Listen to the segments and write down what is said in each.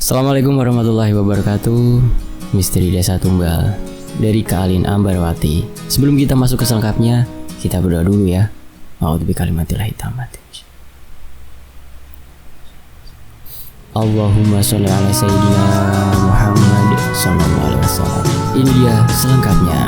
Assalamualaikum warahmatullahi wabarakatuh. Misteri Desa Tunggal dari Kak Alin Ambarwati. Sebelum kita masuk ke selengkapnya, kita berdoa dulu ya. A'udzu bikalimatillahi tammati. Allahumma sholli ala sayyidina Muhammad sallallahu alaihi wasallam. Ini dia selengkapnya.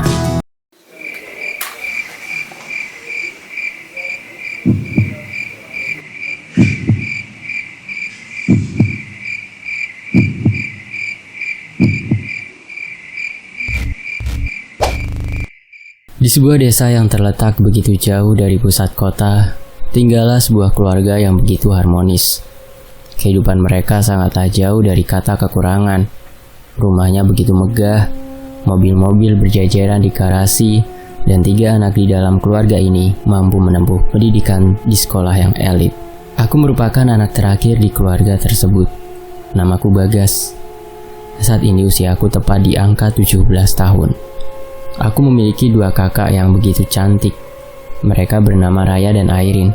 Di sebuah desa yang terletak begitu jauh dari pusat kota, tinggallah sebuah keluarga yang begitu harmonis. Kehidupan mereka sangatlah jauh dari kata kekurangan. Rumahnya begitu megah, mobil-mobil berjajaran di garasi, dan 3 anak di dalam keluarga ini mampu menempuh pendidikan di sekolah yang elit. Aku merupakan anak terakhir di keluarga tersebut. Namaku Bagas. Saat ini usiaku tepat di angka 17 tahun. Aku memiliki 2 kakak yang begitu cantik. Mereka bernama Raya dan Airin.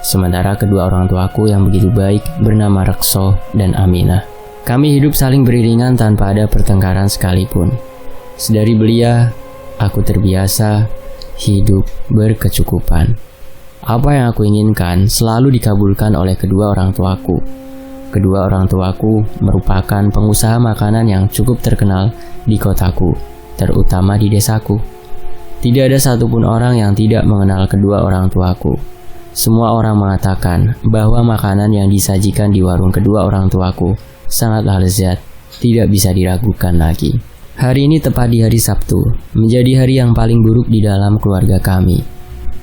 Sementara kedua orang tuaku yang begitu baik bernama Rekso dan Aminah. Kami hidup saling beriringan tanpa ada pertengkaran sekalipun. Sedari belia, aku terbiasa hidup berkecukupan. Apa yang aku inginkan selalu dikabulkan oleh kedua orang tuaku. Kedua orang tuaku merupakan pengusaha makanan yang cukup terkenal di kotaku, terutama di desaku. Tidak ada satupun orang yang tidak mengenal kedua orang tuaku. Semua orang mengatakan bahwa makanan yang disajikan di warung kedua orang tuaku sangatlah lezat, tidak bisa diragukan lagi. Hari ini tepat di hari Sabtu, menjadi hari yang paling buruk di dalam keluarga kami.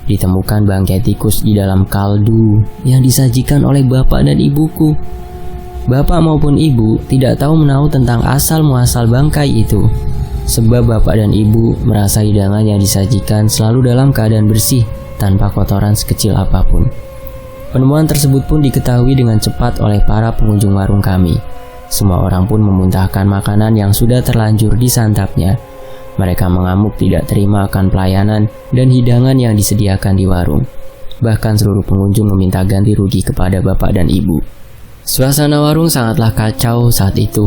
Ditemukan bangkai tikus di dalam kaldu yang disajikan oleh bapak dan ibuku. Bapak maupun ibu tidak tahu menahu tentang asal-muasal bangkai itu. Sebab bapak dan ibu merasa hidangan yang disajikan selalu dalam keadaan bersih tanpa kotoran sekecil apapun. Penemuan tersebut pun diketahui dengan cepat oleh para pengunjung warung kami. Semua orang pun memuntahkan makanan yang sudah terlanjur disantapnya. Mereka mengamuk tidak terima akan pelayanan dan hidangan yang disediakan di warung. Bahkan seluruh pengunjung meminta ganti rugi kepada bapak dan ibu. Suasana warung sangatlah kacau saat itu.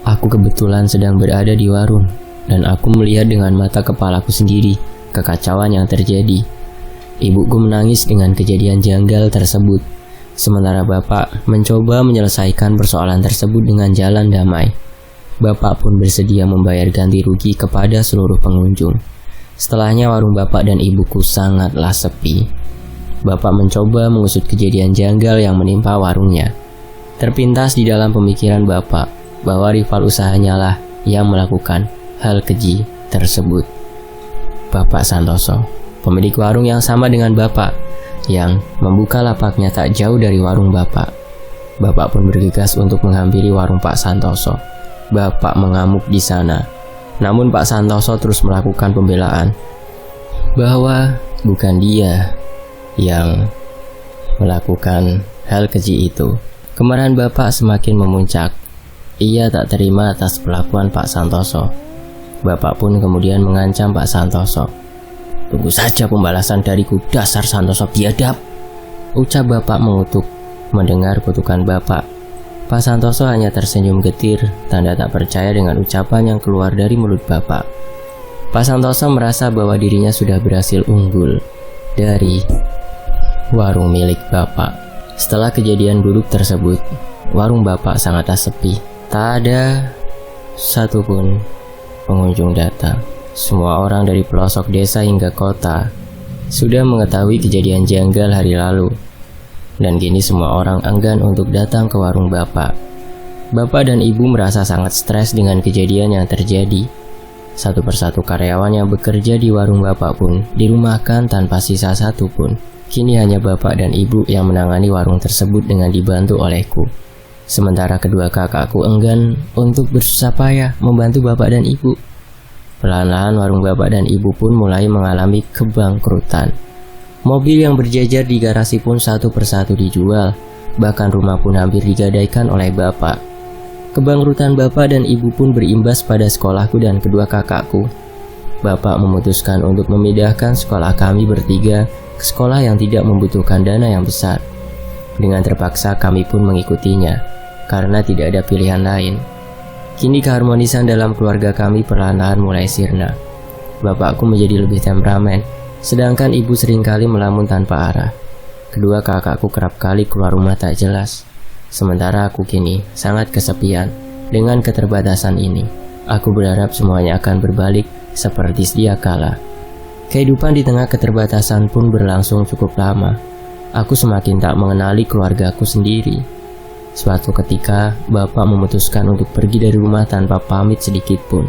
Aku kebetulan sedang berada di warung, dan aku melihat dengan mata kepalaku sendiri kekacauan yang terjadi. Ibuku menangis dengan kejadian janggal tersebut, sementara bapak mencoba menyelesaikan persoalan tersebut dengan jalan damai. Bapak pun bersedia membayar ganti rugi kepada seluruh pengunjung. Setelahnya warung bapak dan ibuku sangatlah sepi. Bapak mencoba mengusut kejadian janggal yang menimpa warungnya. Terpintas di dalam pemikiran bapak bahwa rival usahanya lah yang melakukan hal keji tersebut. Bapak Santoso, pemilik warung yang sama dengan bapak, yang membuka lapaknya tak jauh dari warung bapak. Bapak pun bergegas untuk menghampiri warung Pak Santoso. Bapak mengamuk di sana. Namun Pak Santoso terus melakukan pembelaan bahwa bukan dia yang melakukan hal keji itu. Kemarahan bapak semakin memuncak. Ia tak terima atas perlakuan Pak Santoso. Bapak pun kemudian mengancam Pak Santoso. "Tunggu saja pembalasan dariku, dasar Santoso biadab," ucap bapak mengutuk. Mendengar kutukan bapak, Pak Santoso hanya tersenyum getir, tanda tak percaya dengan ucapan yang keluar dari mulut bapak. Pak Santoso merasa bahwa dirinya sudah berhasil unggul dari warung milik bapak. Setelah kejadian buruk tersebut, warung bapak sangatlah sepi. Tak ada satupun pengunjung datang. Semua orang dari pelosok desa hingga kota sudah mengetahui kejadian janggal hari lalu, dan kini semua orang enggan untuk datang ke warung bapak. Bapak dan ibu merasa sangat stres dengan kejadian yang terjadi. Satu persatu karyawan yang bekerja di warung bapak pun dirumahkan tanpa sisa satupun. Kini hanya bapak dan ibu yang menangani warung tersebut dengan dibantu olehku. Sementara kedua kakakku enggan untuk bersusah payah membantu bapak dan ibu. Perlahan-lahan warung bapak dan ibu pun mulai mengalami kebangkrutan. Mobil yang berjajar di garasi pun satu persatu dijual. Bahkan rumah pun hampir digadaikan oleh bapak. Kebangkrutan bapak dan ibu pun berimbas pada sekolahku dan kedua kakakku. Bapak memutuskan untuk memindahkan sekolah kami bertiga ke sekolah yang tidak membutuhkan dana yang besar. Dengan terpaksa kami pun mengikutinya. karena tidak ada pilihan lain. Kini keharmonisan dalam keluarga kami perlahan-lahan mulai sirna. Bapakku menjadi lebih temperamen, sedangkan ibu seringkali melamun tanpa arah. Kedua kakakku kerap kali keluar rumah tak jelas. Sementara aku kini sangat kesepian. Dengan keterbatasan ini, aku berharap semuanya akan berbalik seperti sedia kala. Kehidupan di tengah keterbatasan pun berlangsung cukup lama. Aku semakin tak mengenali keluargaku sendiri. Suatu ketika, bapak memutuskan untuk pergi dari rumah tanpa pamit sedikit pun.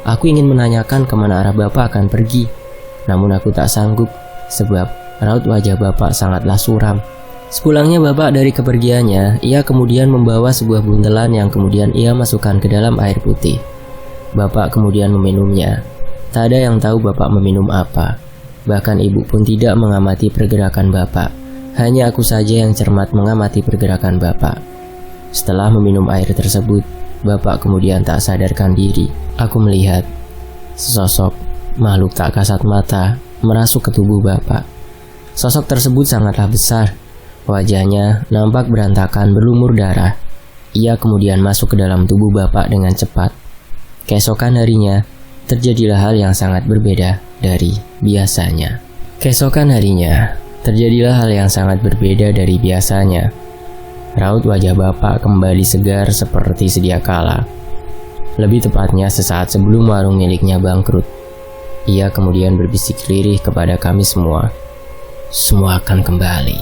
Aku ingin menanyakan kemana arah bapak akan pergi. Namun aku tak sanggup, sebab raut wajah bapak sangatlah suram. Sepulangnya bapak dari kepergiannya, ia kemudian membawa sebuah buntelan yang kemudian ia masukkan ke dalam air putih. Bapak kemudian meminumnya. Tak ada yang tahu bapak meminum apa. Bahkan ibu pun tidak mengamati pergerakan bapak. Hanya aku saja yang cermat mengamati pergerakan bapak. Setelah meminum air tersebut, bapak kemudian tak sadarkan diri. Aku melihat sesosok makhluk tak kasat mata merasuk ke tubuh bapak. Sosok tersebut sangatlah besar. Wajahnya nampak berantakan berlumur darah. Ia kemudian masuk ke dalam tubuh bapak dengan cepat. Keesokan harinya, terjadilah hal yang sangat berbeda dari biasanya. Raut wajah bapak kembali segar seperti sedia kala. Lebih tepatnya sesaat sebelum warung miliknya bangkrut. Ia kemudian berbisik lirih kepada kami semua. "Semua akan kembali,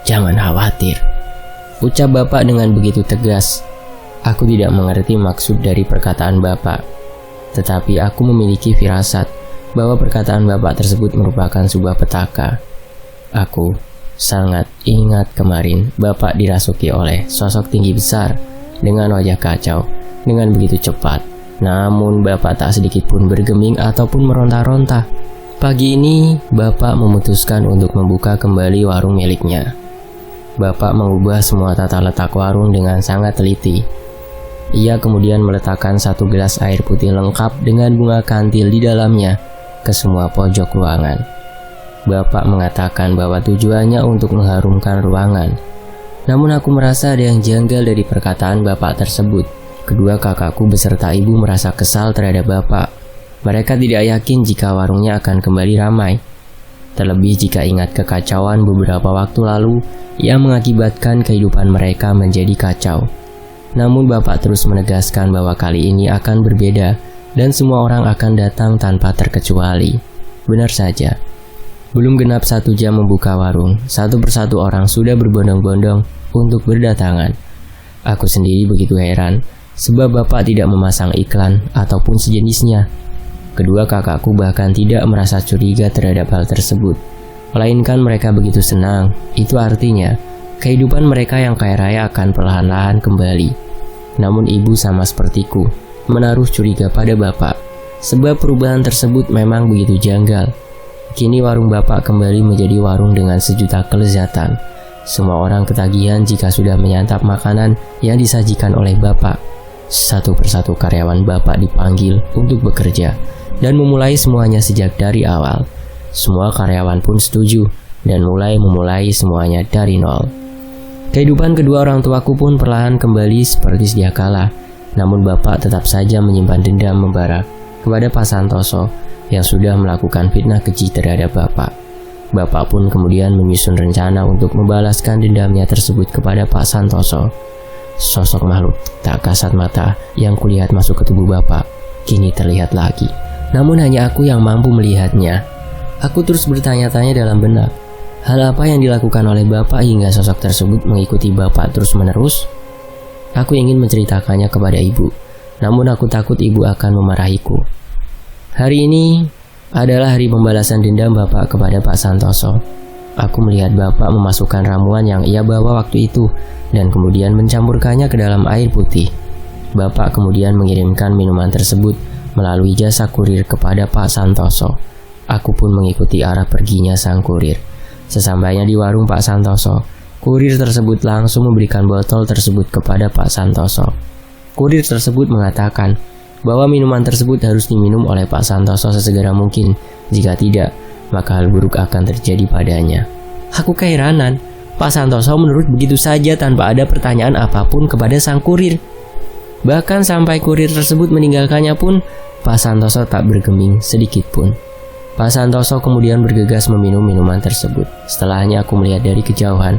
jangan khawatir," ucap bapak dengan begitu tegas. Aku tidak mengerti maksud dari perkataan bapak, tetapi aku memiliki firasat bahwa perkataan bapak tersebut merupakan sebuah petaka. Aku sangat ingat kemarin bapak dirasuki oleh sosok tinggi besar dengan wajah kacau dengan begitu cepat. Namun bapak tak sedikit pun bergeming ataupun meronta-ronta. Pagi ini bapak memutuskan untuk membuka kembali warung miliknya. Bapak mengubah semua tata letak warung dengan sangat teliti. Ia kemudian meletakkan satu gelas air putih lengkap dengan bunga kantil di dalamnya ke semua pojok ruangan. Bapak mengatakan bahwa tujuannya untuk mengharumkan ruangan. Namun aku merasa ada yang janggal dari perkataan bapak tersebut. Kedua kakakku beserta ibu merasa kesal terhadap bapak. Mereka tidak yakin jika warungnya akan kembali ramai. Terlebih jika ingat kekacauan beberapa waktu lalu yang mengakibatkan kehidupan mereka menjadi kacau. Namun bapak terus menegaskan bahwa kali ini akan berbeda dan semua orang akan datang tanpa terkecuali. Benar saja. Belum genap 1 jam membuka warung, satu persatu orang sudah berbondong-bondong untuk berdatangan. Aku sendiri begitu heran, sebab bapak tidak memasang iklan ataupun sejenisnya. Kedua kakakku bahkan tidak merasa curiga terhadap hal tersebut. Melainkan mereka begitu senang, itu artinya kehidupan mereka yang kaya raya akan perlahan-lahan kembali. Namun ibu sama sepertiku, menaruh curiga pada bapak, sebab perubahan tersebut memang begitu janggal. Kini warung bapak kembali menjadi warung dengan sejuta kelezatan. Semua orang ketagihan jika sudah menyantap makanan yang disajikan oleh bapak. Satu persatu karyawan bapak dipanggil untuk bekerja dan memulai semuanya sejak dari awal. Semua karyawan pun setuju dan memulai semuanya dari nol. Kehidupan kedua orang tuaku pun perlahan kembali seperti sedia kala. Namun bapak tetap saja menyimpan dendam membara kepada Pak Santoso yang sudah melakukan fitnah keji terhadap bapak. Bapak pun kemudian menyusun rencana untuk membalaskan dendamnya tersebut kepada Pak Santoso. Sosok makhluk tak kasat mata yang kulihat masuk ke tubuh bapak kini terlihat lagi. Namun hanya aku yang mampu melihatnya. Aku terus bertanya-tanya dalam benak, hal apa yang dilakukan oleh bapak hingga sosok tersebut mengikuti bapak terus-menerus? Aku ingin menceritakannya kepada ibu, namun aku takut ibu akan memarahiku. Hari ini adalah hari pembalasan dendam bapak kepada Pak Santoso. Aku melihat bapak memasukkan ramuan yang ia bawa waktu itu dan kemudian mencampurkannya ke dalam air putih. Bapak kemudian mengirimkan minuman tersebut melalui jasa kurir kepada Pak Santoso. Aku pun mengikuti arah perginya sang kurir. Sesampainya di warung Pak Santoso, kurir tersebut langsung memberikan botol tersebut kepada Pak Santoso. Kurir tersebut mengatakan bahwa minuman tersebut harus diminum oleh Pak Santoso sesegera mungkin. Jika tidak, maka hal buruk akan terjadi padanya. Aku keheranan, Pak Santoso menurut begitu saja tanpa ada pertanyaan apapun kepada sang kurir. Bahkan sampai kurir tersebut meninggalkannya pun, Pak Santoso tak bergeming sedikit pun. Pak Santoso kemudian bergegas meminum minuman tersebut. Setelahnya aku melihat dari kejauhan,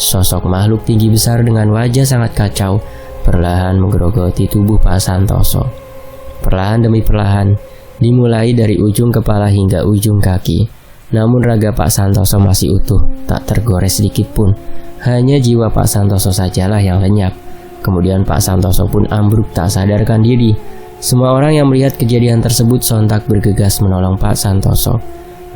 sosok makhluk tinggi besar dengan wajah sangat kacau perlahan menggerogoti tubuh Pak Santoso. Perlahan demi perlahan, dimulai dari ujung kepala hingga ujung kaki. Namun raga Pak Santoso masih utuh, tak tergores sedikit pun. Hanya jiwa Pak Santoso sajalah yang lenyap. Kemudian Pak Santoso pun ambruk tak sadarkan diri. Semua orang yang melihat kejadian tersebut sontak bergegas menolong Pak Santoso.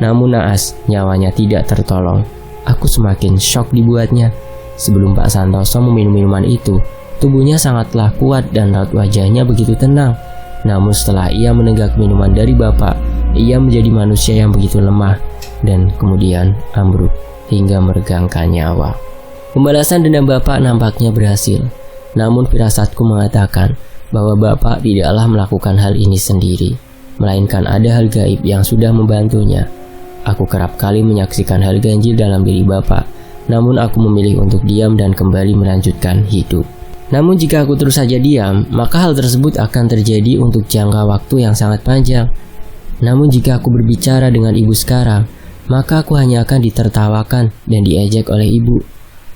Namun naas, nyawanya tidak tertolong. Aku semakin syok dibuatnya. Sebelum Pak Santoso meminum minuman itu, tubuhnya sangatlah kuat dan raut wajahnya begitu tenang. Namun setelah ia menenggak minuman dari Bapak, ia menjadi manusia yang begitu lemah dan kemudian ambruk hingga meregangkan nyawa. Pembalasan dendam Bapak nampaknya berhasil. Namun firasatku mengatakan bahwa Bapak tidaklah melakukan hal ini sendiri, melainkan ada hal gaib yang sudah membantunya. Aku kerap kali menyaksikan hal ganjil dalam diri Bapak, namun aku memilih untuk diam dan kembali melanjutkan hidup. Namun jika aku terus saja diam, maka hal tersebut akan terjadi untuk jangka waktu yang sangat panjang. Namun jika aku berbicara dengan ibu sekarang, maka aku hanya akan ditertawakan dan diejek oleh ibu.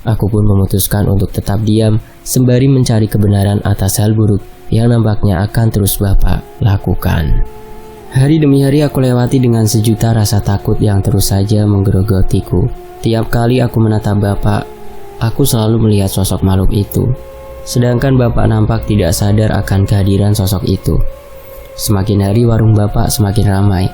Aku pun memutuskan untuk tetap diam sembari mencari kebenaran atas hal buruk yang nampaknya akan terus Bapak lakukan. Hari demi hari aku lewati dengan sejuta rasa takut yang terus saja menggerogotiku. Tiap kali aku menatap Bapak, aku selalu melihat sosok makhluk itu. Sedangkan Bapak nampak tidak sadar akan kehadiran sosok itu. Semakin hari warung Bapak semakin ramai.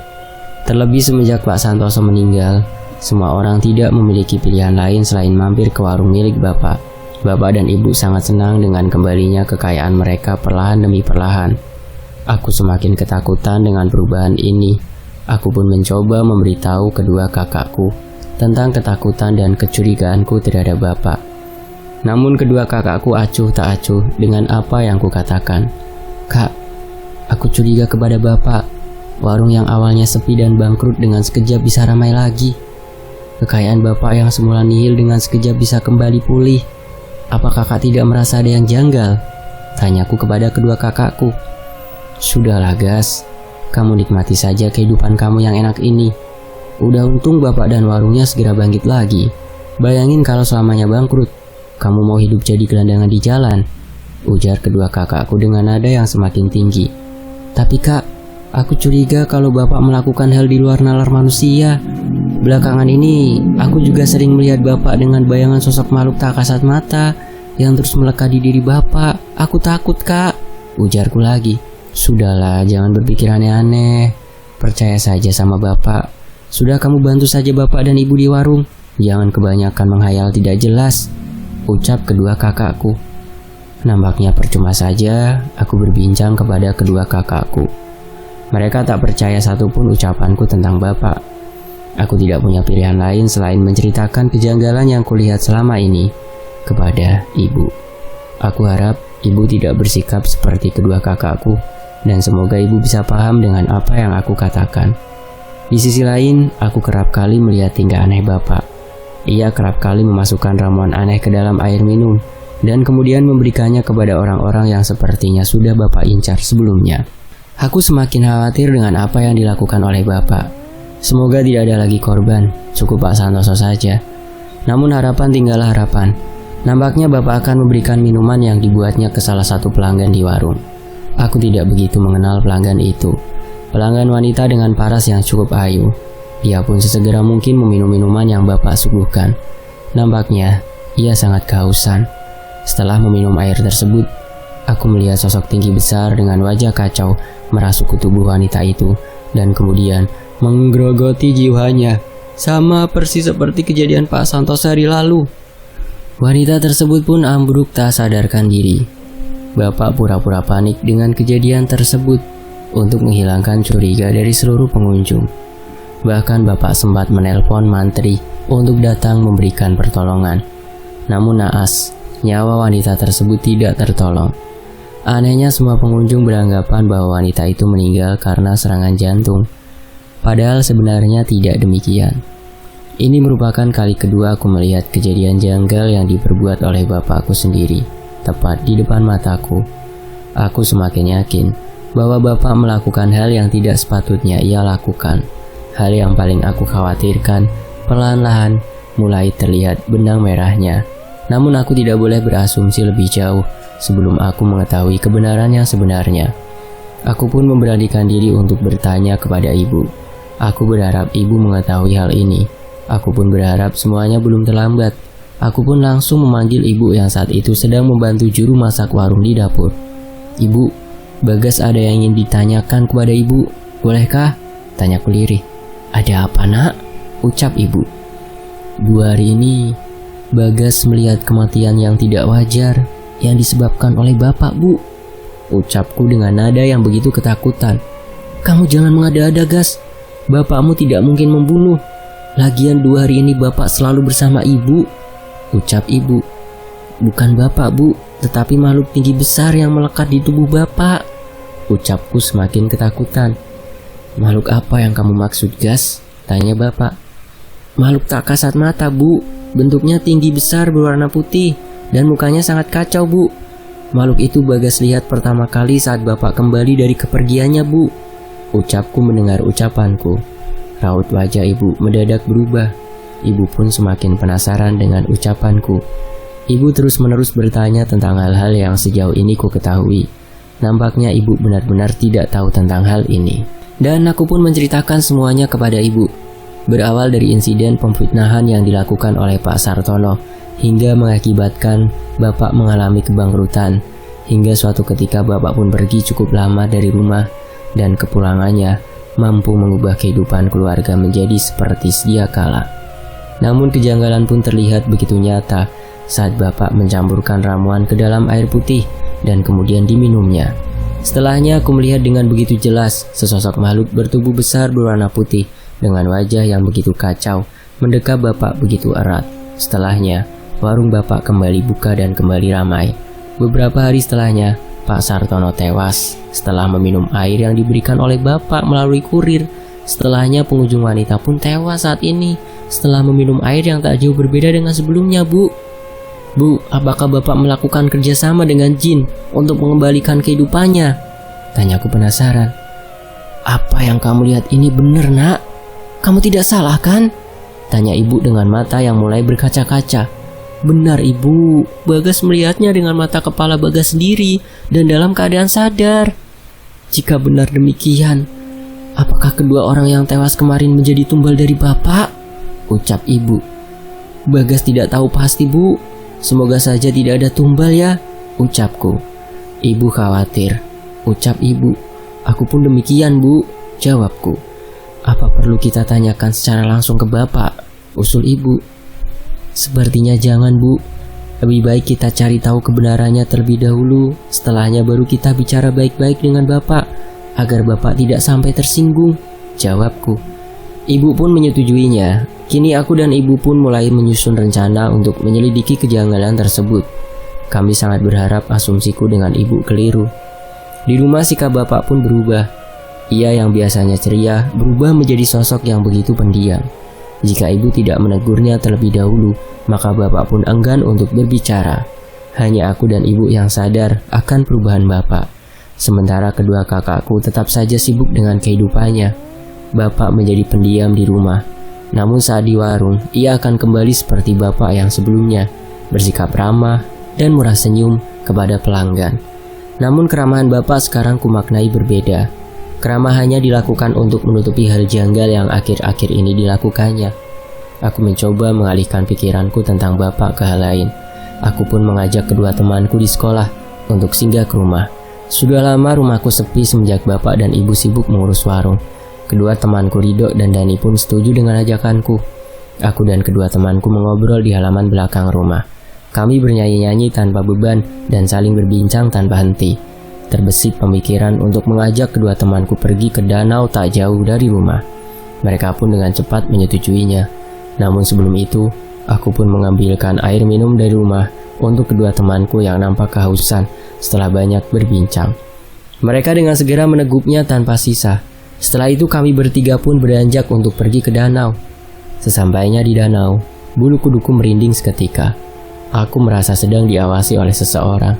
Terlebih semenjak Pak Santoso meninggal, semua orang tidak memiliki pilihan lain selain mampir ke warung milik Bapak. Bapak dan Ibu sangat senang dengan kembalinya kekayaan mereka perlahan demi perlahan. Aku semakin ketakutan dengan perubahan ini. Aku pun mencoba memberitahu kedua kakakku tentang ketakutan dan kecurigaanku terhadap Bapak. Namun kedua kakakku acuh tak acuh dengan apa yang kukatakan. Kak, aku curiga kepada Bapak. Warung yang awalnya sepi dan bangkrut dengan sekejap bisa ramai lagi. Kekayaan Bapak yang semula nihil dengan sekejap bisa kembali pulih. Apa kakak tidak merasa ada yang janggal? Tanyaku kepada kedua kakakku. Sudahlah Gas, kamu nikmati saja kehidupan kamu yang enak ini. Udah untung Bapak dan warungnya segera bangkit lagi. Bayangin kalau selamanya bangkrut, kamu mau hidup jadi gelandangan di jalan, ujar kedua kakakku dengan nada yang semakin tinggi. Tapi Kak, aku curiga kalau Bapak melakukan hal di luar nalar manusia. Belakangan ini, aku juga sering melihat Bapak dengan bayangan sosok makhluk tak kasat mata yang terus melekat di diri Bapak. Aku takut Kak, ujarku lagi. Sudahlah, jangan berpikir aneh-aneh. Percaya saja sama Bapak. Sudah kamu bantu saja Bapak dan Ibu di warung. Jangan kebanyakan menghayal tidak jelas, ucap kedua kakakku. Nampaknya percuma saja aku berbincang kepada kedua kakakku. Mereka tak percaya satupun ucapanku tentang Bapak. Aku tidak punya pilihan lain selain menceritakan kejanggalan yang kulihat selama ini kepada Ibu. Aku harap Ibu tidak bersikap seperti kedua kakakku, dan semoga Ibu bisa paham dengan apa yang aku katakan. Di sisi lain, aku kerap kali melihat tingkah aneh Bapak. Ia kerap kali memasukkan ramuan aneh ke dalam air minum dan kemudian memberikannya kepada orang-orang yang sepertinya sudah Bapak incar sebelumnya. Aku semakin khawatir dengan apa yang dilakukan oleh Bapak. Semoga tidak ada lagi korban, cukup Pak Santoso saja. Namun harapan tinggallah harapan. Nampaknya Bapak akan memberikan minuman yang dibuatnya ke salah satu pelanggan di warung. Aku tidak begitu mengenal pelanggan itu. Pelanggan wanita dengan paras yang cukup ayu. Ia pun sesegera mungkin meminum minuman yang Bapak suguhkan. Nampaknya ia sangat kehausan. Setelah meminum air tersebut, aku melihat sosok tinggi besar dengan wajah kacau merasuk ke tubuh wanita itu dan kemudian menggerogoti jiwanya, sama persis seperti kejadian Pak Santoso hari lalu. Wanita tersebut pun ambruk tak sadarkan diri. Bapak pura-pura panik dengan kejadian tersebut untuk menghilangkan curiga dari seluruh pengunjung. Bahkan Bapak sempat menelpon mantri untuk datang memberikan pertolongan. Namun naas, nyawa wanita tersebut tidak tertolong. Anehnya semua pengunjung beranggapan bahwa wanita itu meninggal karena serangan jantung. Padahal sebenarnya tidak demikian. Ini merupakan kali kedua aku melihat kejadian janggal yang diperbuat oleh bapakku sendiri, tepat di depan mataku. Aku semakin yakin bahwa bapak melakukan hal yang tidak sepatutnya ia lakukan. Hal yang paling aku khawatirkan, perlahan-lahan mulai terlihat benang merahnya. Namun aku tidak boleh berasumsi lebih jauh sebelum aku mengetahui kebenaran yang sebenarnya. Aku pun memberanikan diri untuk bertanya kepada ibu. Aku berharap ibu mengetahui hal ini. Aku pun berharap semuanya belum terlambat. Aku pun langsung memanggil ibu yang saat itu sedang membantu juru masak warung di dapur. "Ibu, Bagas ada yang ingin ditanyakan kepada ibu. Bolehkah?" tanyaku lirih. "Ada apa, nak?" ucap ibu. 2 hari ini, Bagas melihat kematian yang tidak wajar yang disebabkan oleh bapak, Bu. Ucapku dengan nada yang begitu ketakutan. "Kamu jangan mengada-ada, Gas. Bapakmu tidak mungkin membunuh. Lagian 2 hari ini bapak selalu bersama ibu," ucap ibu. "Bukan bapak, Bu, tetapi makhluk tinggi besar yang melekat di tubuh bapak," ucapku semakin ketakutan. "Makhluk apa yang kamu maksud, Gas?" tanya bapak. "Makhluk tak kasat mata, Bu. Bentuknya tinggi besar berwarna putih dan mukanya sangat kacau, Bu. Makhluk itu Bagas lihat pertama kali saat bapak kembali dari kepergiannya, Bu," ucapku mendengar ucapanku. Raut wajah ibu mendadak berubah. Ibu pun semakin penasaran dengan ucapanku. Ibu terus-menerus bertanya tentang hal-hal yang sejauh ini ku ketahui. Nampaknya ibu benar-benar tidak tahu tentang hal ini. Dan aku pun menceritakan semuanya kepada ibu. Berawal dari insiden pemfitnahan yang dilakukan oleh Pak Sartono hingga mengakibatkan bapak mengalami kebangkrutan. Hingga suatu ketika bapak pun pergi cukup lama dari rumah dan kepulangannya mampu mengubah kehidupan keluarga menjadi seperti sedia kala. Namun kejanggalan pun terlihat begitu nyata saat bapak mencampurkan ramuan ke dalam air putih dan kemudian diminumnya. Setelahnya aku melihat dengan begitu jelas sesosok makhluk bertubuh besar berwarna putih dengan wajah yang begitu kacau mendekap bapak begitu erat. Setelahnya warung bapak kembali buka dan kembali ramai. Beberapa hari setelahnya Pak Sartono tewas setelah meminum air yang diberikan oleh bapak melalui kurir. Setelahnya pengunjung wanita pun tewas saat ini setelah meminum air yang tak jauh berbeda dengan sebelumnya, Bu. "Bu, apakah bapak melakukan kerjasama dengan jin untuk mengembalikan kehidupannya?" tanyaku penasaran. "Apa yang kamu lihat ini benar, Nak? Kamu tidak salah kan?" tanya ibu dengan mata yang mulai berkaca-kaca. "Benar, Ibu. Bagas melihatnya dengan mata kepala Bagas sendiri dan dalam keadaan sadar." "Jika benar demikian, apakah kedua orang yang tewas kemarin menjadi tumbal dari bapak?" ucap ibu. "Bagas tidak tahu pasti, Bu. Semoga saja tidak ada tumbal ya," ucapku. "Ibu khawatir," ucap ibu. "Aku pun demikian, Bu," jawabku. "Apa perlu kita tanyakan secara langsung ke bapak?" usul ibu. "Sepertinya jangan, Bu. Lebih baik kita cari tahu kebenarannya terlebih dahulu. Setelahnya baru kita bicara baik-baik dengan bapak, agar bapak tidak sampai tersinggung," jawabku. Ibu pun menyetujuinya. Kini aku dan ibu pun mulai menyusun rencana untuk menyelidiki kejanggalan tersebut. Kami sangat berharap asumsiku dengan ibu keliru. Di rumah sikap bapak pun berubah. Ia yang biasanya ceria berubah menjadi sosok yang begitu pendiam. Jika ibu tidak menegurnya terlebih dahulu, maka bapak pun enggan untuk berbicara. Hanya aku dan ibu yang sadar akan perubahan bapak. Sementara kedua kakakku tetap saja sibuk dengan kehidupannya. Bapak menjadi pendiam di rumah. Namun saat di warung, ia akan kembali seperti bapak yang sebelumnya, bersikap ramah dan murah senyum kepada pelanggan. Namun keramahan bapak sekarang kumaknai berbeda. Keramahannya dilakukan untuk menutupi hal janggal yang akhir-akhir ini dilakukannya. Aku mencoba mengalihkan pikiranku tentang bapak ke hal lain. Aku pun mengajak kedua temanku di sekolah untuk singgah ke rumah. Sudah lama rumahku sepi semenjak bapak dan ibu sibuk mengurus warung. Kedua temanku Rido dan Dani pun setuju dengan ajakanku. Aku dan kedua temanku mengobrol di halaman belakang rumah. Kami bernyanyi-nyanyi tanpa beban dan saling berbincang tanpa henti. Terbesit pemikiran untuk mengajak kedua temanku pergi ke danau tak jauh dari rumah. Mereka pun dengan cepat menyetujuinya. Namun sebelum itu, aku pun mengambilkan air minum dari rumah untuk kedua temanku yang nampak kehausan setelah banyak berbincang. Mereka dengan segera menegupnya tanpa sisa. Setelah itu kami bertiga pun beranjak untuk pergi ke danau. Sesampainya di danau, bulu kuduku merinding seketika. Aku merasa sedang diawasi oleh seseorang.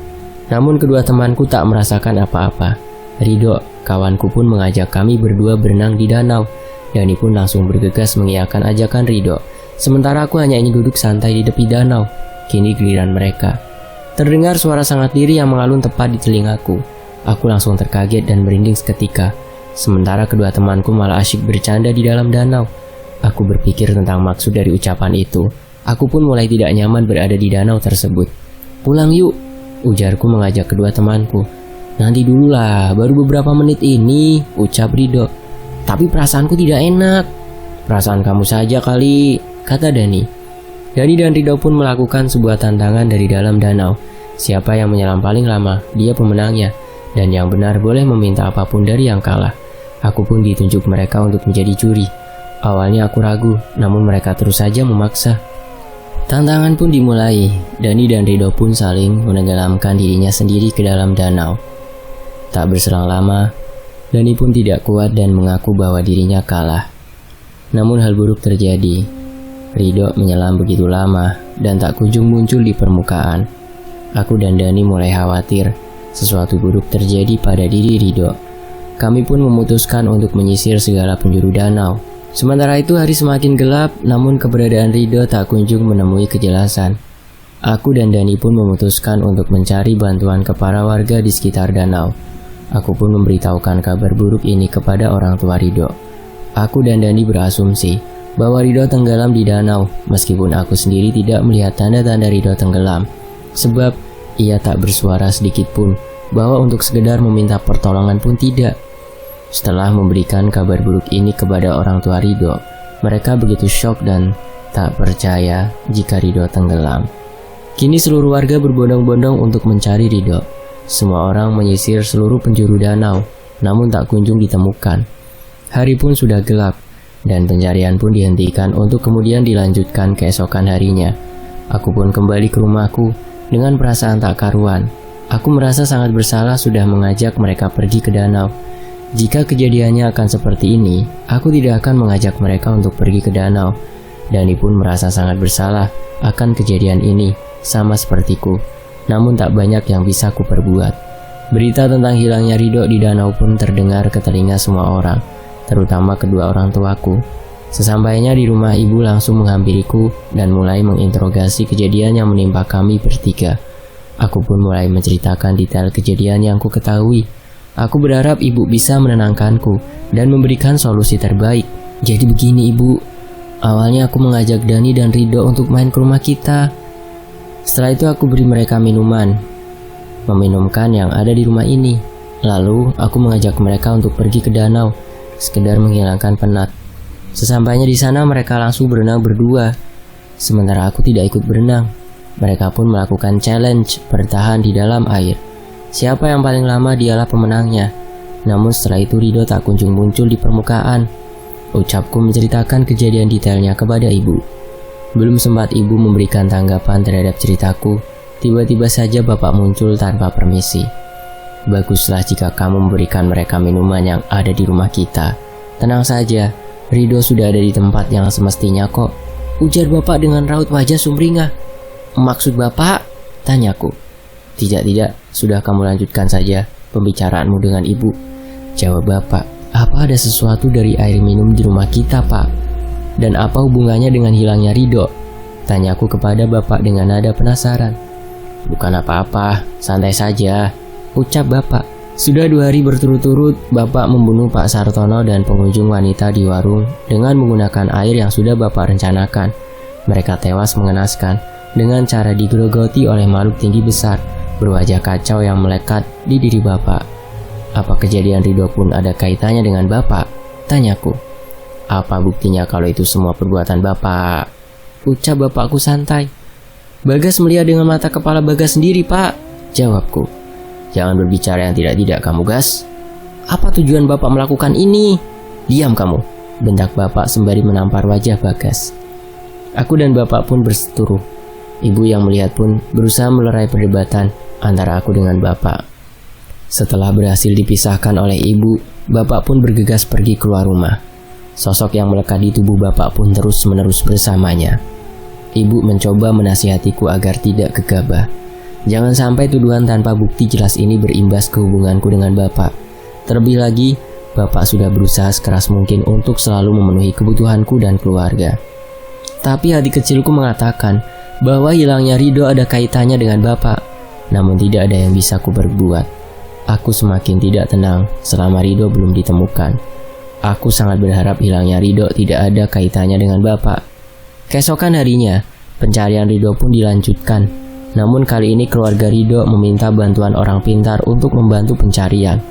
Namun kedua temanku tak merasakan apa-apa. Ridho, kawanku pun mengajak kami berdua berenang di danau. Dani pun langsung bergegas mengiyakan ajakan Ridho. Sementara aku hanya ingin duduk santai di tepi danau. Kini giliran mereka. Terdengar suara sangat lirih yang mengalun tepat di telingaku. Aku langsung terkaget dan merinding seketika. Sementara kedua temanku malah asyik bercanda di dalam danau. Aku berpikir tentang maksud dari ucapan itu. Aku pun mulai tidak nyaman berada di danau tersebut. Pulang yuk, ujarku mengajak kedua temanku. Nanti dululah, baru beberapa menit ini, ucap Ridho. Tapi perasaanku tidak enak. Perasaan kamu saja kali, kata Dani. Dani dan Ridho pun melakukan sebuah tantangan dari dalam danau. Siapa yang menyelam paling lama, dia pemenangnya. Dan yang benar boleh meminta apapun dari yang kalah. Aku pun ditunjuk mereka untuk menjadi juri. Awalnya aku ragu, namun mereka terus saja memaksa. Tantangan pun dimulai. Dani dan Ridho pun saling menenggelamkan dirinya sendiri ke dalam danau. Tak berselang lama, Dani pun tidak kuat dan mengaku bahwa dirinya kalah. Namun hal buruk terjadi. Ridho menyelam begitu lama dan tak kunjung muncul di permukaan. Aku dan Dani mulai khawatir sesuatu buruk terjadi pada diri Ridho. Kami pun memutuskan untuk menyisir segala penjuru danau. Sementara itu hari semakin gelap, namun keberadaan Ridho tak kunjung menemui kejelasan. Aku dan Dani pun memutuskan untuk mencari bantuan ke para warga di sekitar danau. Aku pun memberitahukan kabar buruk ini kepada orang tua Ridho. Aku dan Dani berasumsi bahwa Ridho tenggelam di danau, meskipun aku sendiri tidak melihat tanda-tanda Ridho tenggelam. Sebab ia tak bersuara sedikit pun, bahwa untuk sekedar meminta pertolongan pun tidak. Setelah memberikan kabar buruk ini kepada orang tua Ridho, mereka begitu syok dan tak percaya jika Ridho tenggelam. Kini seluruh warga berbondong-bondong untuk mencari Ridho. Semua orang menyisir seluruh penjuru danau, namun tak kunjung ditemukan. Hari pun sudah gelap, dan pencarian pun dihentikan untuk kemudian dilanjutkan keesokan harinya. Aku pun kembali ke rumahku dengan perasaan tak karuan. Aku merasa sangat bersalah sudah mengajak mereka pergi ke danau. Jika kejadiannya akan seperti ini, aku tidak akan mengajak mereka untuk pergi ke danau. Dani pun merasa sangat bersalah akan kejadian ini, sama sepertiku. Namun tak banyak yang bisa kuperbuat. Berita tentang hilangnya Ridho di danau pun terdengar ke telinga semua orang, terutama kedua orang tuaku. Sesampainya di rumah, ibu langsung menghampiriku dan mulai menginterogasi kejadian yang menimpa kami bertiga. Aku pun mulai menceritakan detail kejadian yang ku ketahui. Aku berharap ibu bisa menenangkanku dan memberikan solusi terbaik. Jadi begini ibu, awalnya aku mengajak Dani dan Ridho untuk main ke rumah kita. Setelah itu aku beri mereka minuman, meminumkan yang ada di rumah ini. Lalu aku mengajak mereka untuk pergi ke danau, sekedar menghilangkan penat. Sesampainya di sana mereka langsung berenang berdua, sementara aku tidak ikut berenang. Mereka pun melakukan challenge bertahan di dalam air. Siapa yang paling lama dialah pemenangnya. Namun setelah itu Ridho tak kunjung muncul di permukaan. Ucapku menceritakan kejadian detailnya kepada ibu. Belum sempat ibu memberikan tanggapan terhadap ceritaku, tiba-tiba saja bapak muncul tanpa permisi. Baguslah jika kamu memberikan mereka minuman yang ada di rumah kita. Tenang saja, Ridho sudah ada di tempat yang semestinya kok, ujar bapak dengan raut wajah sumringah. Maksud bapak? Tanyaku. Tidak, sudah kamu lanjutkan saja pembicaraanmu dengan ibu, jawab bapak. Apa ada sesuatu dari air minum di rumah kita, Pak? Dan apa hubungannya dengan hilangnya Ridho? Tanyaku kepada bapak dengan nada penasaran. Bukan apa-apa, santai saja, ucap bapak. Sudah 2 hari berturut-turut bapak membunuh Pak Sartono dan pengunjung wanita di warung dengan menggunakan air yang sudah bapak rencanakan. Mereka tewas mengenaskan dengan cara digerogoti oleh makhluk tinggi besar berwajah kacau yang melekat di diri bapak. Apa kejadian Ridho pun ada kaitannya dengan bapak? Tanyaku. Apa buktinya kalau itu semua perbuatan bapak? Ucap bapakku santai. Bagas melihat dengan mata kepala Bagas sendiri, Pak, jawabku. Jangan berbicara yang tidak-tidak kamu, Gas. Apa tujuan bapak melakukan ini? Diam kamu, bentak bapak sembari menampar wajah Bagas. Aku dan bapak pun berseteru. Ibu yang melihat pun berusaha melerai perdebatan antara aku dengan bapak. Setelah berhasil dipisahkan oleh ibu, bapak pun bergegas pergi keluar rumah. Sosok yang melekat di tubuh bapak pun terus-menerus bersamanya. Ibu mencoba menasihatiku agar tidak gegabah. Jangan sampai tuduhan tanpa bukti jelas ini berimbas ke hubunganku dengan bapak. Terlebih lagi, bapak sudah berusaha sekeras mungkin untuk selalu memenuhi kebutuhanku dan keluarga. Tapi hati kecilku mengatakan bahwa hilangnya Ridho ada kaitannya dengan bapak. Namun tidak ada yang bisa ku perbuat. Aku semakin tidak tenang selama Ridho belum ditemukan. Aku sangat berharap hilangnya Ridho tidak ada kaitannya dengan bapak. Keesokan harinya, pencarian Ridho pun dilanjutkan. Namun kali ini keluarga Ridho meminta bantuan orang pintar untuk membantu pencarian.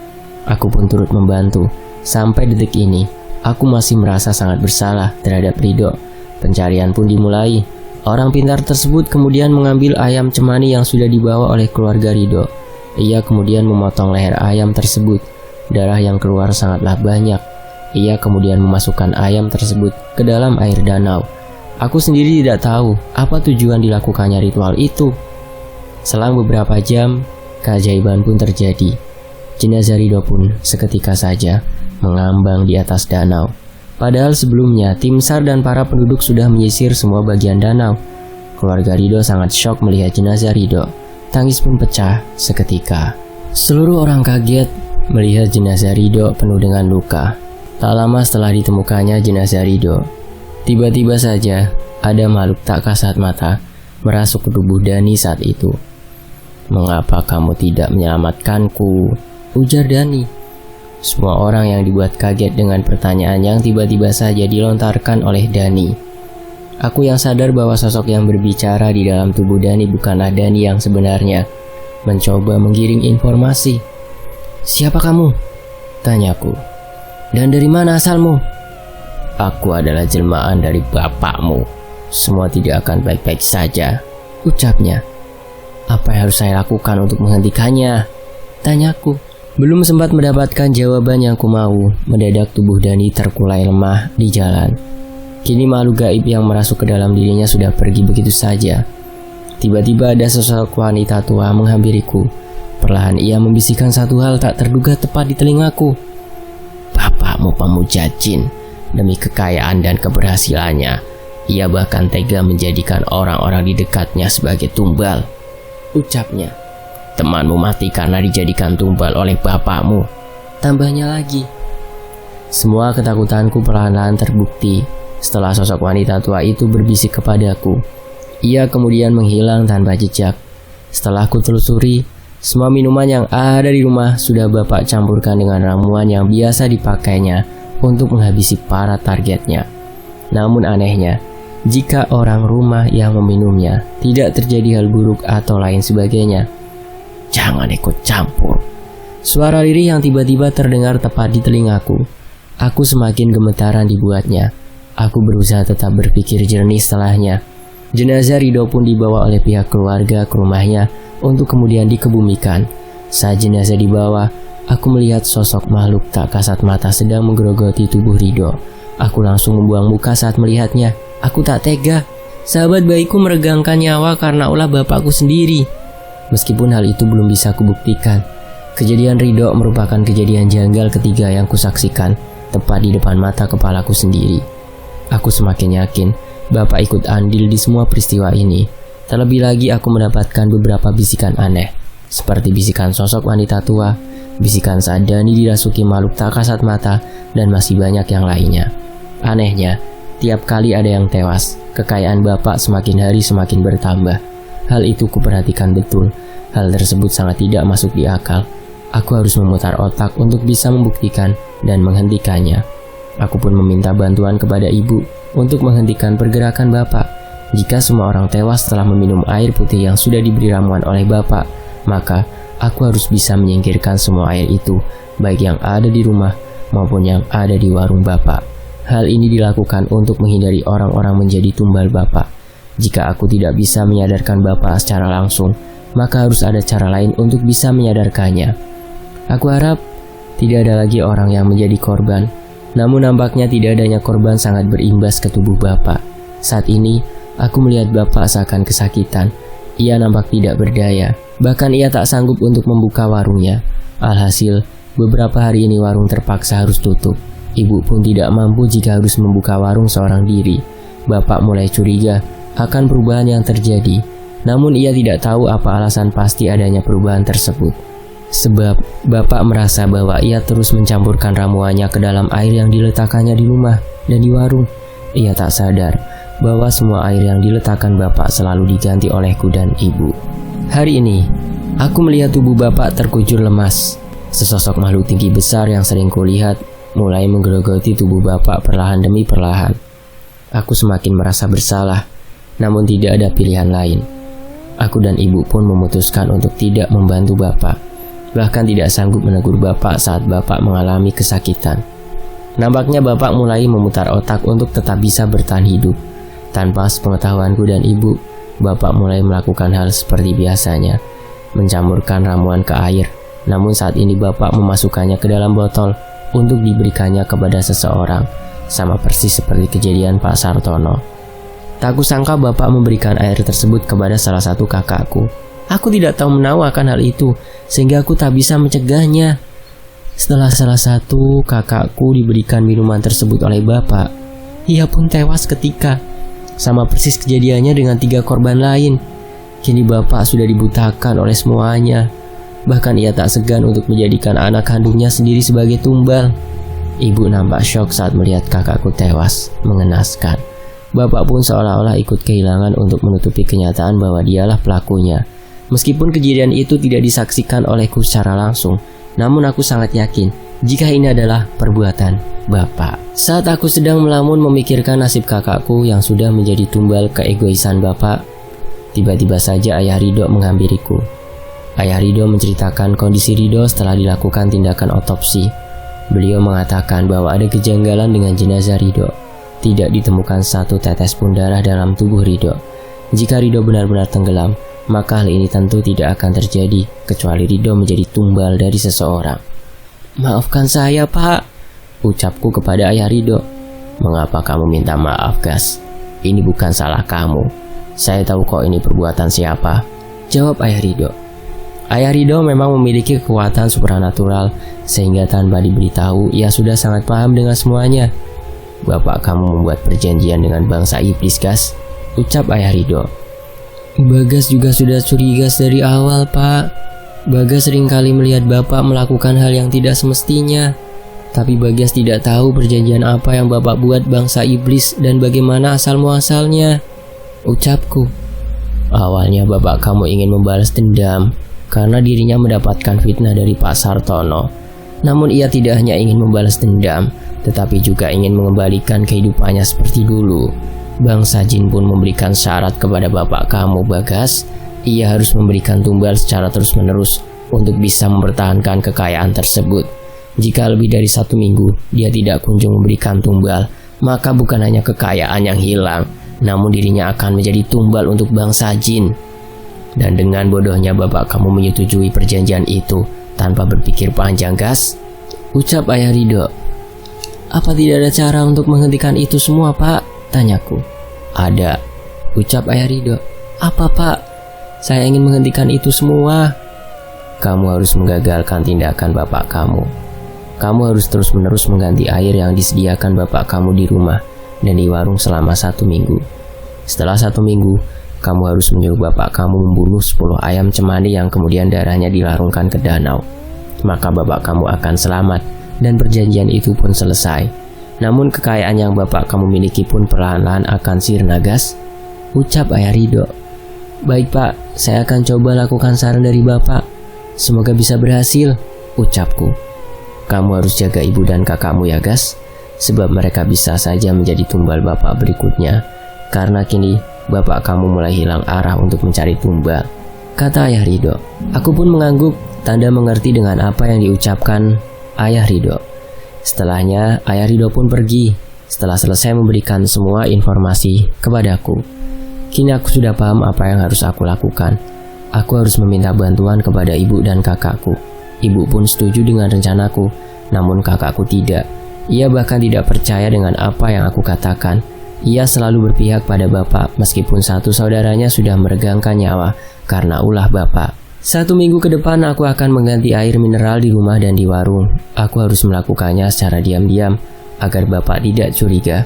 Aku pun turut membantu. Sampai detik ini, aku masih merasa sangat bersalah terhadap Ridho. Pencarian pun dimulai. Orang pintar tersebut kemudian mengambil ayam cemani yang sudah dibawa oleh keluarga Ridho. Ia kemudian memotong leher ayam tersebut. Darah yang keluar sangatlah banyak. Ia kemudian memasukkan ayam tersebut ke dalam air danau. Aku sendiri tidak tahu apa tujuan dilakukannya ritual itu. Selang beberapa jam, keajaiban pun terjadi. Jenazah Ridho pun seketika saja mengambang di atas danau. Padahal sebelumnya tim SAR dan para penduduk sudah menyisir semua bagian danau. Keluarga Ridho sangat syok melihat jenazah Ridho. Tangis pun pecah seketika. Seluruh orang kaget melihat jenazah Ridho penuh dengan luka. Tak lama setelah ditemukannya jenazah Ridho, tiba-tiba saja ada makhluk tak kasat mata merasuk ke tubuh Dani saat itu. "Mengapa kamu tidak menyelamatkanku?" ujar Dani. Semua orang yang dibuat kaget dengan pertanyaan yang tiba-tiba saja dilontarkan oleh Dani. Aku yang sadar bahwa sosok yang berbicara di dalam tubuh Dani bukanlah Dani yang sebenarnya, mencoba menggiring informasi. "Siapa kamu?" tanyaku. "Dan dari mana asalmu?" "Aku adalah jelmaan dari bapakmu. Semua tidak akan baik-baik saja," ucapnya. "Apa yang harus saya lakukan untuk menghentikannya?" tanyaku. Belum sempat mendapatkan jawaban yang ku mau, mendadak tubuh Dani terkulai lemah di jalan. Kini makhluk gaib yang merasuk ke dalam dirinya sudah pergi begitu saja. Tiba-tiba ada sosok wanita tua menghampiriku. Perlahan ia membisikkan satu hal tak terduga tepat di telingaku. "Bapakmu pemuja jin. Demi kekayaan dan keberhasilannya, ia bahkan tega menjadikan orang-orang di dekatnya sebagai tumbal," ucapnya. "Temanmu mati karena dijadikan tumbal oleh bapakmu," tambahnya lagi. Semua ketakutanku perlahan-lahan terbukti setelah sosok wanita tua itu berbisik kepadaku. Ia kemudian menghilang tanpa jejak. Setelah ku telusuri, semua minuman yang ada di rumah sudah bapak campurkan dengan ramuan yang biasa dipakainya untuk menghabisi para targetnya. Namun anehnya, jika orang rumah yang meminumnya tidak terjadi hal buruk atau lain sebagainya. "Jangan ikut campur," suara lirih yang tiba-tiba terdengar tepat di telingaku. Aku semakin gemetaran dibuatnya. Aku berusaha tetap berpikir jernih setelahnya. Jenazah Ridho pun dibawa oleh pihak keluarga ke rumahnya untuk kemudian dikebumikan. Saat jenazah dibawa, aku melihat sosok makhluk tak kasat mata sedang menggerogoti tubuh Ridho. Aku langsung membuang muka saat melihatnya. Aku tak tega. Sahabat baikku meregangkan nyawa karena ulah bapakku sendiri. Meskipun hal itu belum bisa kubuktikan, kejadian Ridho merupakan kejadian janggal ketiga yang kusaksikan tepat di depan mata kepalaku sendiri. Aku semakin yakin bapak ikut andil di semua peristiwa ini. Terlebih lagi aku mendapatkan beberapa bisikan aneh, seperti bisikan sosok wanita tua, bisikan saat Dani dirasuki makhluk tak kasat mata, dan masih banyak yang lainnya. Anehnya, tiap kali ada yang tewas, kekayaan bapak semakin hari semakin bertambah. Hal itu kuperhatikan betul. Hal tersebut sangat tidak masuk di akal. Aku harus memutar otak untuk bisa membuktikan dan menghentikannya. Aku pun meminta bantuan kepada ibu untuk menghentikan pergerakan bapak. Jika semua orang tewas setelah meminum air putih yang sudah diberi ramuan oleh bapak, maka aku harus bisa menyingkirkan semua air itu, baik yang ada di rumah maupun yang ada di warung bapak. Hal ini dilakukan untuk menghindari orang-orang menjadi tumbal bapak. Jika aku tidak bisa menyadarkan bapak secara langsung, maka harus ada cara lain untuk bisa menyadarkannya. Aku harap tidak ada lagi orang yang menjadi korban. Namun nampaknya tidak adanya korban sangat berimbas ke tubuh bapak. Saat ini, aku melihat bapak seakan kesakitan. Ia nampak tidak berdaya. Bahkan ia tak sanggup untuk membuka warungnya. Alhasil, beberapa hari ini warung terpaksa harus tutup. Ibu pun tidak mampu jika harus membuka warung seorang diri. Bapak mulai curiga akan perubahan yang terjadi, namun ia tidak tahu apa alasan pasti adanya perubahan tersebut. Sebab bapak merasa bahwa ia terus mencampurkan ramuannya ke dalam air yang diletakkannya di rumah dan di warung. Ia tak sadar bahwa semua air yang diletakkan bapak selalu diganti olehku dan ibu. Hari ini, aku melihat tubuh bapak terkujur lemas. Sesosok makhluk tinggi besar yang sering kulihat mulai menggerogoti tubuh bapak perlahan demi perlahan. Aku semakin merasa bersalah, namun tidak ada pilihan lain. Aku dan ibu pun memutuskan untuk tidak membantu bapak, bahkan tidak sanggup menegur bapak saat bapak mengalami kesakitan. Nampaknya bapak mulai memutar otak untuk tetap bisa bertahan hidup. Tanpa sepengetahuanku dan ibu, bapak mulai melakukan hal seperti biasanya, mencampurkan ramuan ke air. Namun saat ini bapak memasukkannya ke dalam botol untuk diberikannya kepada seseorang, sama persis seperti kejadian Pak Sartono. Tak kusangka bapak memberikan air tersebut kepada salah satu kakakku. Aku tidak tahu menahu akan hal itu, sehingga aku tak bisa mencegahnya. Setelah salah satu kakakku diberikan minuman tersebut oleh bapak, ia pun tewas ketika. Sama persis kejadiannya dengan 3 korban lain. Kini bapak sudah dibutakan oleh semuanya. Bahkan ia tak segan untuk menjadikan anak kandungnya sendiri sebagai tumbal. Ibu nampak syok saat melihat kakakku tewas, mengenaskan. Bapak pun seolah-olah ikut kehilangan untuk menutupi kenyataan bahwa dialah pelakunya. Meskipun kejadian itu tidak disaksikan olehku secara langsung, namun aku sangat yakin jika ini adalah perbuatan bapak. Saat aku sedang melamun memikirkan nasib kakakku yang sudah menjadi tumbal keegoisan bapak, tiba-tiba saja ayah Ridho menghampiriku. Ayah Ridho menceritakan kondisi Ridho setelah dilakukan tindakan otopsi. Beliau mengatakan bahwa ada kejanggalan dengan jenazah Ridho. Tidak ditemukan satu tetes pun darah dalam tubuh Ridho. Jika Ridho benar-benar tenggelam, maka hal ini tentu tidak akan terjadi kecuali Ridho menjadi tumbal dari seseorang. "Maafkan saya, Pak," ucapku kepada ayah Ridho. "Mengapa kamu minta maaf, Gas? Ini bukan salah kamu. Saya tahu kok ini perbuatan siapa," jawab ayah Ridho. Ayah Ridho memang memiliki kekuatan supranatural, sehingga tanpa diberitahu ia sudah sangat paham dengan semuanya. "Bapak kamu membuat perjanjian dengan bangsa iblis, Gas," ucap ayah Ridho. "Bagas juga sudah curiga dari awal, Pak. Bagas seringkali melihat bapak melakukan hal yang tidak semestinya. Tapi Bagas tidak tahu perjanjian apa yang bapak buat bangsa iblis dan bagaimana asal-muasalnya," ucapku. "Awalnya bapak kamu ingin membalas dendam karena dirinya mendapatkan fitnah dari Pak Sartono. Namun ia tidak hanya ingin membalas dendam, tetapi juga ingin mengembalikan kehidupannya seperti dulu. Bangsa jin pun memberikan syarat kepada bapak kamu, Bagas. Ia harus memberikan tumbal secara terus-menerus untuk bisa mempertahankan kekayaan tersebut. Jika lebih dari 1 minggu dia tidak kunjung memberikan tumbal, maka bukan hanya kekayaan yang hilang, namun dirinya akan menjadi tumbal untuk bangsa jin. Dan dengan bodohnya bapak kamu menyetujui perjanjian itu tanpa berpikir panjang, Gas," ucap ayah Ridho. "Apa tidak ada cara untuk menghentikan itu semua, Pak?" tanyaku. "Ada," ucap ayah Ridho. "Apa, Pak? Saya ingin menghentikan itu semua." "Kamu harus menggagalkan tindakan bapak kamu. Kamu harus terus-menerus mengganti air yang disediakan bapak kamu di rumah dan di warung selama 1 minggu. Setelah 1 minggu, kamu harus menyuruh bapak kamu membunuh 10 ayam cemani yang kemudian darahnya dilarungkan ke danau. Maka bapak kamu akan selamat dan perjanjian itu pun selesai. Namun kekayaan yang bapak kamu miliki pun perlahan-lahan akan sirna, Gas," ucap ayah Ridho. "Baik, Pak, saya akan coba lakukan saran dari bapak. Semoga bisa berhasil," ucapku. "Kamu harus jaga ibu dan kakakmu ya, Gas, sebab mereka bisa saja menjadi tumbal bapak berikutnya. Karena kini bapak kamu mulai hilang arah untuk mencari tumbal," kata ayah Ridho. Aku pun mengangguk, tanda mengerti dengan apa yang diucapkan ayah Ridho. Setelahnya, ayah Ridho pun pergi setelah selesai memberikan semua informasi kepadaku. Kini aku sudah paham apa yang harus aku lakukan. Aku harus meminta bantuan kepada ibu dan kakakku. Ibu pun setuju dengan rencanaku, namun kakakku tidak. Ia bahkan tidak percaya dengan apa yang aku katakan. Ia selalu berpihak pada bapak meskipun satu saudaranya sudah meregangkan nyawa karena ulah bapak. 1 minggu ke depan aku akan mengganti air mineral di rumah dan di warung. Aku harus melakukannya secara diam-diam agar bapak tidak curiga.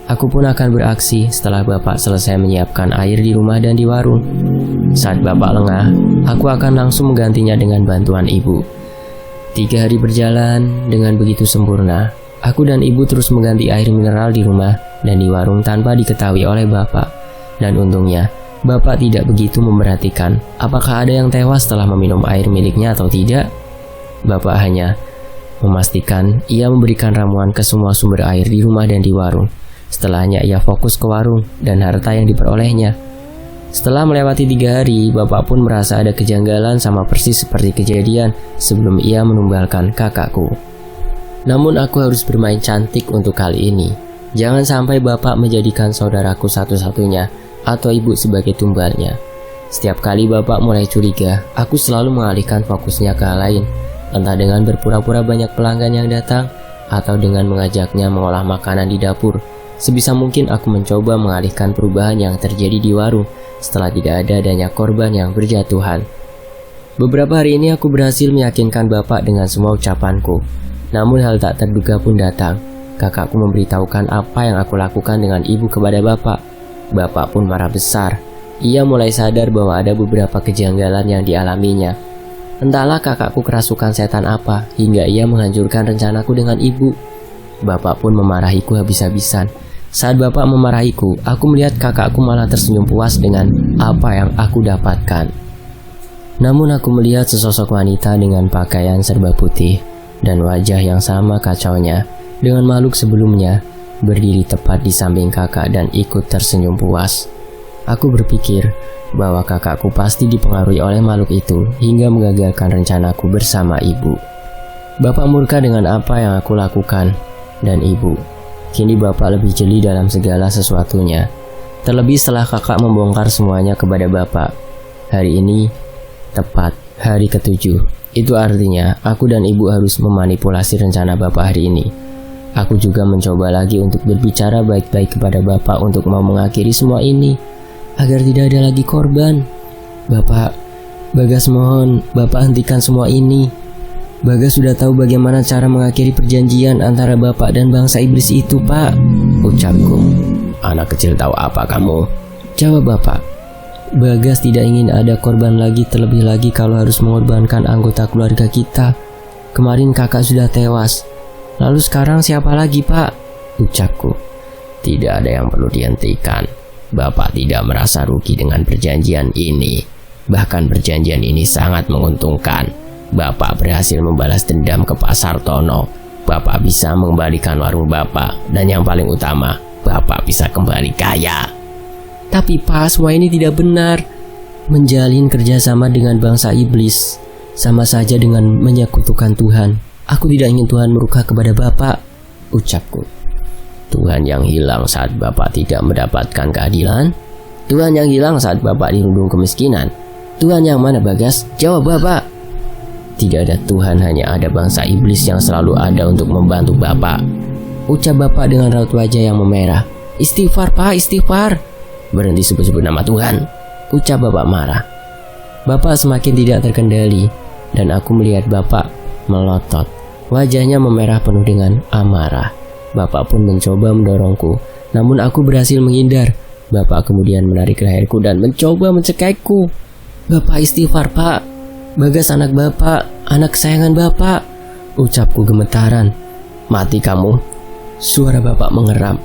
Aku pun akan beraksi setelah bapak selesai menyiapkan air di rumah dan di warung. Saat bapak lengah, aku akan langsung menggantinya dengan bantuan ibu. 3 hari berjalan dengan begitu sempurna. Aku dan ibu terus mengganti air mineral di rumah dan di warung tanpa diketahui oleh bapak. Dan untungnya, bapak tidak begitu memperhatikan apakah ada yang tewas setelah meminum air miliknya atau tidak. Bapak hanya memastikan ia memberikan ramuan ke semua sumber air di rumah dan di warung. Setelahnya ia fokus ke warung dan harta yang diperolehnya. Setelah melewati 3 hari, bapak pun merasa ada kejanggalan sama persis seperti kejadian sebelum ia menumbalkan kakakku. Namun aku harus bermain cantik untuk kali ini. Jangan sampai bapak menjadikan saudaraku satu-satunya atau ibu sebagai tumbalnya. Setiap kali bapak mulai curiga, aku selalu mengalihkan fokusnya ke hal lain. Entah dengan berpura-pura banyak pelanggan yang datang atau dengan mengajaknya mengolah makanan di dapur. Sebisa mungkin aku mencoba mengalihkan perubahan yang terjadi di warung setelah tidak ada adanya korban yang berjatuhan. Beberapa hari ini aku berhasil meyakinkan bapak dengan semua ucapanku. Namun hal tak terduga pun datang. Kakakku memberitahukan apa yang aku lakukan dengan ibu kepada bapak. Bapak pun marah besar. Ia mulai sadar bahwa ada beberapa kejanggalan yang dialaminya. Entahlah kakakku kerasukan setan apa hingga ia menghancurkan rencanaku dengan ibu. Bapak pun memarahiku habis-habisan. Saat bapak memarahiku, aku melihat kakakku malah tersenyum puas dengan apa yang aku dapatkan. Namun aku melihat sesosok wanita dengan pakaian serba putih dan wajah yang sama kacaunya dengan makhluk sebelumnya berdiri tepat di samping kakak dan ikut tersenyum puas. Aku berpikir bahwa kakakku pasti dipengaruhi oleh makhluk itu hingga mengagalkan rencanaku bersama ibu. Bapak murka dengan apa yang aku lakukan dan ibu. Kini bapak lebih jeli dalam segala sesuatunya. Terlebih setelah kakak membongkar semuanya kepada bapak. Hari ini tepat hari ke-7. Itu artinya aku dan ibu harus memanipulasi rencana bapak hari ini. Aku juga mencoba lagi untuk berbicara baik-baik kepada bapak untuk mau mengakhiri semua ini agar tidak ada lagi korban. Bapak, Bagas mohon bapak hentikan semua ini. Bagas sudah tahu bagaimana cara mengakhiri perjanjian antara bapak dan bangsa iblis itu, Pak, ucapku. Anak kecil tahu apa kamu? Jawab bapak. Bagas tidak ingin ada korban lagi, terlebih lagi kalau harus mengorbankan anggota keluarga kita. Kemarin kakak sudah tewas. Lalu sekarang siapa lagi, Pak? Ucapku. Tidak ada yang perlu dihentikan. Bapak tidak merasa rugi dengan perjanjian ini. Bahkan perjanjian ini sangat menguntungkan. Bapak berhasil membalas dendam ke Pak Sartono. Bapak bisa mengembalikan warung bapak. Dan yang paling utama, bapak bisa kembali kaya. Tapi Pak, semua ini tidak benar. Menjalin kerjasama dengan bangsa iblis sama saja dengan menyekutukan Tuhan. Aku tidak ingin Tuhan murka kepada bapak, ucapku. Tuhan yang hilang saat bapak tidak mendapatkan keadilan? Tuhan yang hilang saat bapak dirundung kemiskinan? Tuhan yang mana, Bagas? Jawab bapak. Tidak ada Tuhan, hanya ada bangsa iblis yang selalu ada untuk membantu bapak, ucap bapak dengan raut wajah yang memerah. Istighfar, Pak, istighfar. Berhenti sebut-sebut nama Tuhan, ucap bapak marah. Bapak semakin tidak terkendali dan aku melihat bapak melotot. Wajahnya memerah penuh dengan amarah. Bapak pun mencoba mendorongku, namun aku berhasil menghindar. Bapak kemudian menarik leherku dan mencoba mencekikku. Bapak istighfar, Pak. Bagas anak bapak, anak kesayangan bapak, ucapku gemetaran. Mati kamu. Suara bapak mengeram.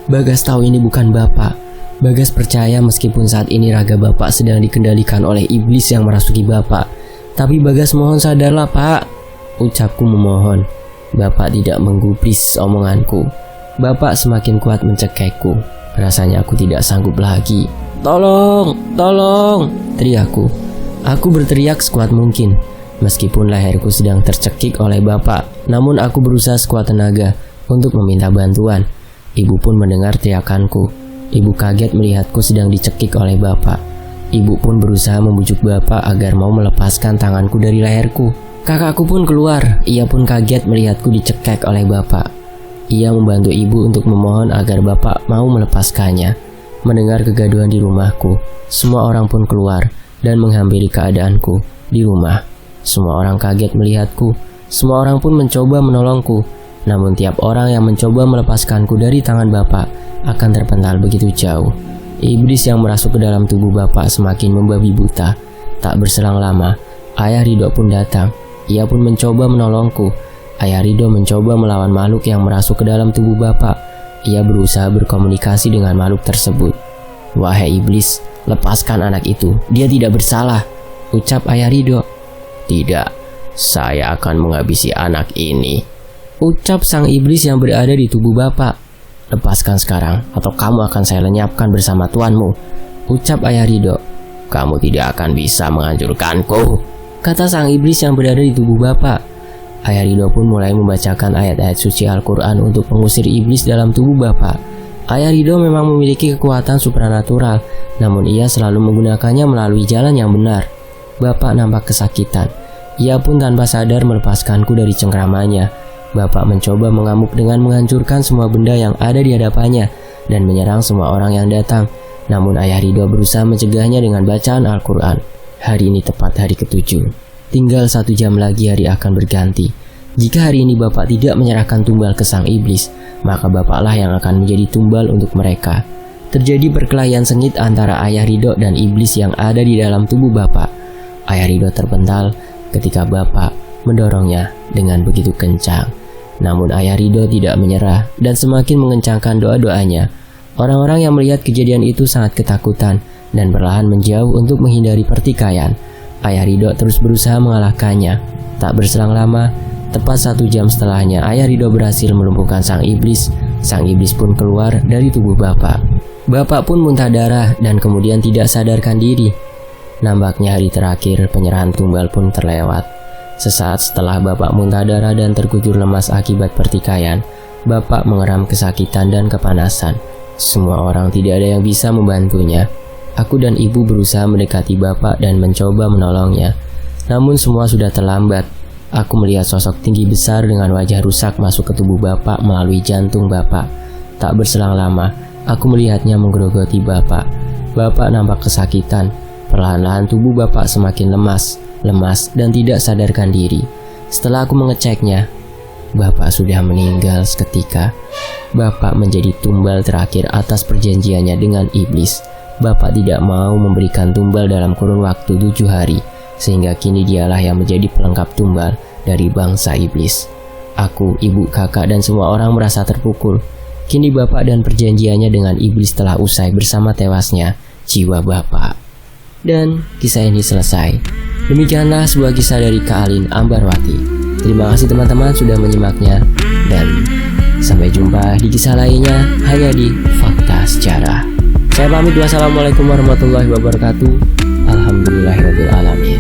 Bagas tahu ini bukan bapak. Bagas percaya meskipun saat ini raga bapak sedang dikendalikan oleh iblis yang merasuki bapak. Tapi Bagas mohon sadarlah, Pak, ucapku memohon. Bapak tidak menggubris omonganku. Bapak semakin kuat mencekikku. Rasanya aku tidak sanggup lagi. Tolong, tolong, teriakku. Aku berteriak sekuat mungkin, meskipun leherku sedang tercekik oleh bapak. Namun aku berusaha sekuat tenaga untuk meminta bantuan. Ibu pun mendengar teriakanku. Ibu kaget melihatku sedang dicekik oleh bapak. Ibu pun berusaha membujuk bapak agar mau melepaskan tanganku dari leherku. Kakakku pun keluar. Ia pun kaget melihatku dicekik oleh bapak. Ia membantu ibu untuk memohon agar bapak mau melepaskannya. Mendengar kegaduhan di rumahku, semua orang pun keluar dan menghampiri keadaanku di rumah. Semua orang kaget melihatku. Semua orang pun mencoba menolongku. Namun tiap orang yang mencoba melepaskanku dari tangan Bapak akan terpental begitu jauh. Iblis yang merasuk ke dalam tubuh Bapak semakin membabi buta. Tak berselang lama, Ayah Ridho pun datang. Ia pun mencoba menolongku. Ayah Ridho mencoba melawan makhluk yang merasuk ke dalam tubuh Bapak. Ia berusaha berkomunikasi dengan makhluk tersebut. "Wahai iblis, lepaskan anak itu. Dia tidak bersalah," ucap Ayah Ridho. "Tidak, saya akan menghabisi anak ini," ucap sang iblis yang berada di tubuh Bapak. "Lepaskan sekarang atau kamu akan saya lenyapkan bersama tuanmu," ucap Ayah Ridho. "Kamu tidak akan bisa menghancurkanku," kata sang iblis yang berada di tubuh Bapak. Ayah Ridho pun mulai membacakan ayat-ayat suci Al-Quran untuk mengusir iblis dalam tubuh Bapak. Ayah Ridho memang memiliki kekuatan supranatural, namun ia selalu menggunakannya melalui jalan yang benar. Bapak nampak kesakitan. Ia pun tanpa sadar melepaskanku dari cengkramannya. Bapak mencoba mengamuk dengan menghancurkan semua benda yang ada di hadapannya dan menyerang semua orang yang datang. Namun Ayah Ridho berusaha mencegahnya dengan bacaan Al-Quran. Hari ini tepat hari ke-7. Tinggal 1 jam lagi hari akan berganti. Jika hari ini Bapak tidak menyerahkan tumbal ke sang iblis, maka Bapaklah yang akan menjadi tumbal untuk mereka. Terjadi perkelahian sengit antara Ayah Ridho dan iblis yang ada di dalam tubuh Bapak. Ayah Ridho terpental ketika Bapak mendorongnya dengan begitu kencang. Namun Ayah Ridho tidak menyerah dan semakin mengencangkan doa-doanya. Orang-orang yang melihat kejadian itu sangat ketakutan dan perlahan menjauh untuk menghindari pertikaian. Ayah Ridho terus berusaha mengalahkannya. Tak berselang lama, tepat 1 jam setelahnya, Ayah Ridho berhasil melumpuhkan sang iblis. Sang iblis pun keluar dari tubuh Bapak. Bapak pun muntah darah dan kemudian tidak sadarkan diri. Nampaknya hari terakhir penyerahan tumbal pun terlewat. Sesaat setelah Bapak muntah darah dan terkujur lemas akibat pertikaian, Bapak mengeram kesakitan dan kepanasan. Semua orang tidak ada yang bisa membantunya. Aku dan ibu berusaha mendekati Bapak dan mencoba menolongnya. Namun semua sudah terlambat. Aku melihat sosok tinggi besar dengan wajah rusak masuk ke tubuh Bapak melalui jantung Bapak. Tak berselang lama, aku melihatnya menggerogoti Bapak. Bapak nampak kesakitan. Perlahan-lahan tubuh Bapak semakin lemas, dan tidak sadarkan diri. Setelah aku mengeceknya, Bapak sudah meninggal seketika. Bapak menjadi tumbal terakhir atas perjanjiannya dengan iblis. Bapak tidak mau memberikan tumbal dalam kurun waktu 7 hari, sehingga kini dialah yang menjadi pelengkap tumbal dari bangsa iblis. Aku, ibu, kakak, dan semua orang merasa terpukul. Kini Bapak dan perjanjiannya dengan iblis telah usai bersama tewasnya jiwa Bapak. Dan kisah ini selesai. Demikianlah sebuah kisah dari Kak Alin Ambarwati. Terima kasih teman-teman sudah menyimaknya, dan sampai jumpa di kisah lainnya hanya di Fakta Sejarah. Saya pamit, wassalamualaikum warahmatullahi wabarakatuh. Alhamdulillahirabbil alamin.